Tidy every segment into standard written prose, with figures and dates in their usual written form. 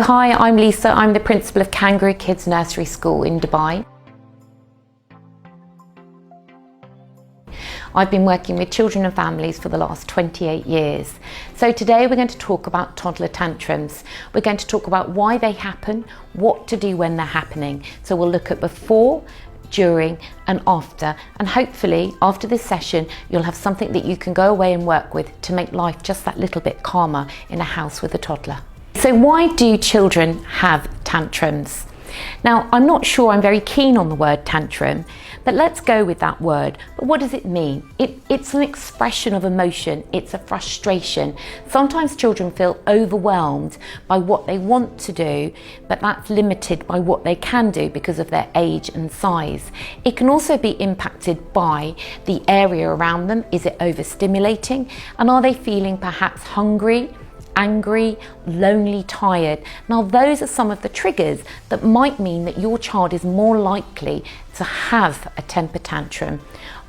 hi, I'm Lisa. I'm the principal of Kangaroo Kids Nursery School in Dubai. I've been working with children and families for the last 28 years. So today we're going to talk about toddler tantrums. We're going to talk about why they happen, what to do when they're happening. So we'll look at before, during and after, and hopefully after this session you'll have something that you can go away and work with to make life just that little bit calmer in a house with a toddler. So why do children have tantrums? Now, I'm not sure I'm very keen on the word tantrum, but let's go with that word. But what does it mean? It's an expression of emotion. It's a frustration. Sometimes children feel overwhelmed by what they want to do, but that's limited by what they can do because of their age and size. It can also be impacted by the area around them. Is it overstimulating? And are they feeling perhaps hungry, angry, lonely, tired? Now those are some of the triggers that might mean that your child is more likely to have a temper tantrum.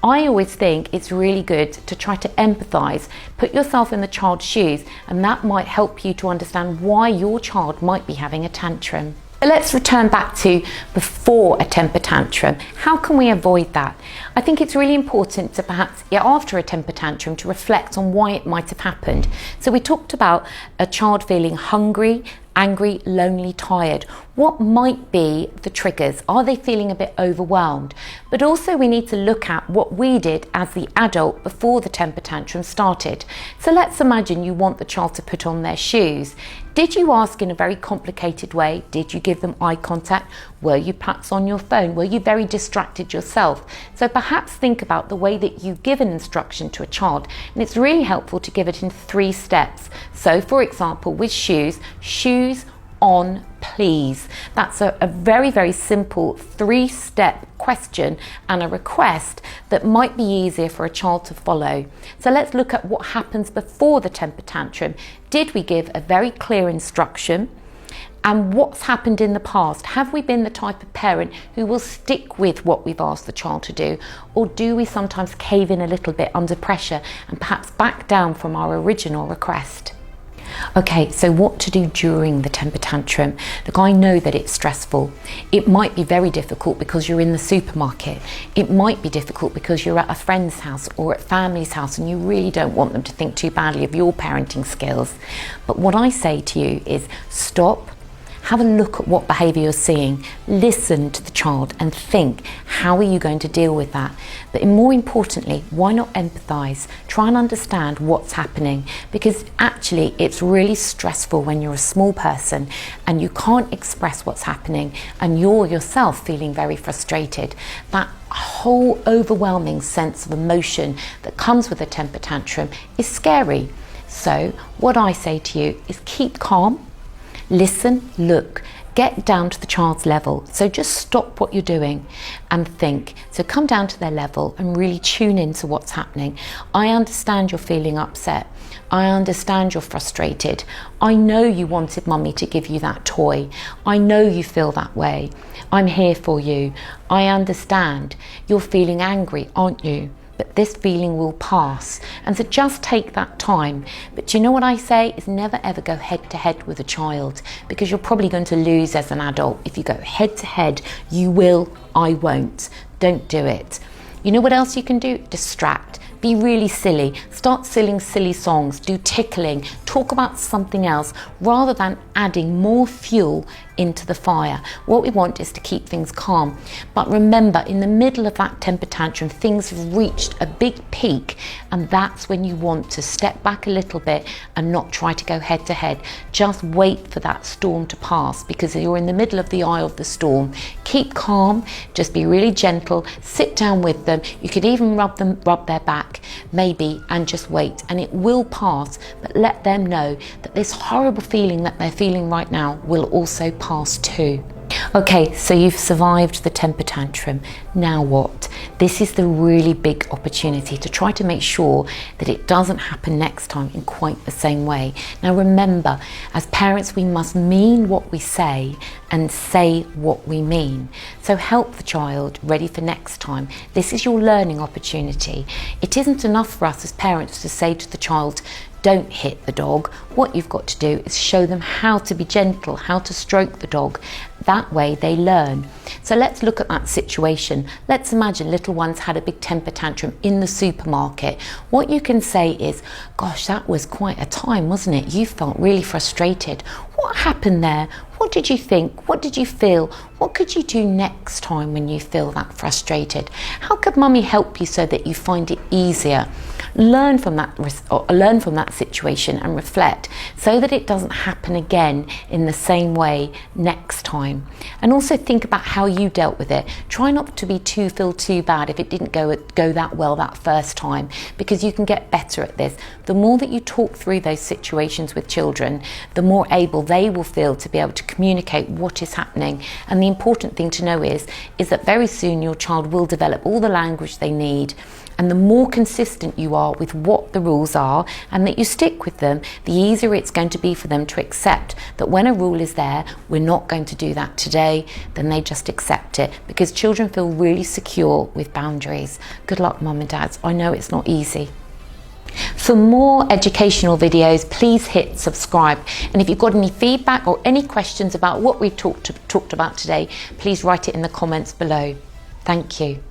I always think it's really good to try to empathise, put yourself in the child's shoes, and that might help you to understand why your child might be having a tantrum. But let's return back to before a temper tantrum. How can we avoid that? I think it's really important to perhaps, after a temper tantrum, to reflect on why it might have happened. So we talked about a child feeling hungry, angry, lonely, tired. What might be the triggers? Are they feeling a bit overwhelmed? But also we need to look at what we did as the adult before the temper tantrum started. So let's imagine you want the child to put on their shoes. Did you ask in a very complicated way? Did you give them eye contact? Were you perhaps on your phone? Were you very distracted yourself? So perhaps think about the way that you give an instruction to a child, and it's really helpful to give it in 3 steps. So for example, with shoes, shoes on please. That's a very, very simple 3-step question and a request that might be easier for a child to follow. So let's look at what happens before the temper tantrum. Did we give a very clear instruction? And what's happened in the past? Have we been the type of parent who will stick with what we've asked the child to do? Or do we sometimes cave in a little bit under pressure and perhaps back down from our original request? Okay, so what to do during the temper tantrum? Look, I know that it's stressful. It might be very difficult because you're in the supermarket. It might be difficult because you're at a friend's house or at family's house and you really don't want them to think too badly of your parenting skills. But what I say to you is stop. Have a look at what behaviour you're seeing, listen to the child and think, how are you going to deal with that? But more importantly, why not empathise? Try and understand what's happening, because actually it's really stressful when you're a small person and you can't express what's happening and you're yourself feeling very frustrated. That whole overwhelming sense of emotion that comes with a temper tantrum is scary. So what I say to you is keep calm. Listen, look, get down to the child's level. So just stop what you're doing and think. So come down to their level and really tune into what's happening. I understand you're feeling upset. I understand you're frustrated. I know you wanted mummy to give you that toy. I know you feel that way. I'm here for you. I understand. You're feeling angry, aren't you? But this feeling will pass. And so just take that time. But you know what I say is never ever go head to head with a child, because you're probably going to lose as an adult. If you go head to head, you will, I won't. Don't do it. You know what else you can do? Distract. Be really silly. Start singing silly songs. Do tickling. Talk about something else rather than adding more fuel into the fire. What we want is to keep things calm. But remember, in the middle of that temper tantrum, things have reached a big peak, and that's when you want to step back a little bit and not try to go head to head. Just wait for that storm to pass, because you're in the middle of the eye of the storm. Keep calm. Just be really gentle. Sit down with them. You could even rub their back, maybe, and just wait, and it will pass. But let them know that this horrible feeling that they're feeling right now will also pass too. Okay, so you've survived the temper tantrum. Now what? This is the really big opportunity to try to make sure that it doesn't happen next time in quite the same way. Now remember, as parents, we must mean what we say and say what we mean. So help the child ready for next time. This is your learning opportunity. It isn't enough for us as parents to say to the child, don't hit the dog. What you've got to do is show them how to be gentle, how to stroke the dog. That way they learn. So let's look at that situation. Let's imagine little one's had a big temper tantrum in the supermarket. What you can say is, gosh, that was quite a time, wasn't it? You felt really frustrated. What happened there? What did you think? What did you feel? What could you do next time when you feel that frustrated? How could mummy help you so that you find it easier? Learn from that situation and reflect so that it doesn't happen again in the same way next time. And also think about how you dealt with it. Try not to feel too bad if it didn't go that well that first time, because you can get better at this. The more that you talk through those situations with children, the more able they will feel to be able to communicate what is happening. And the important thing to know is that very soon your child will develop all the language they need. And the more consistent you are with what the rules are and that you stick with them, the easier it's going to be for them to accept that when a rule is there, we're not going to do that today, then they just accept it, because children feel really secure with boundaries. Good luck, mum and dads. I know it's not easy. For more educational videos, please hit subscribe. And if you've got any feedback or any questions about what we've talked about today, please write it in the comments below. Thank you.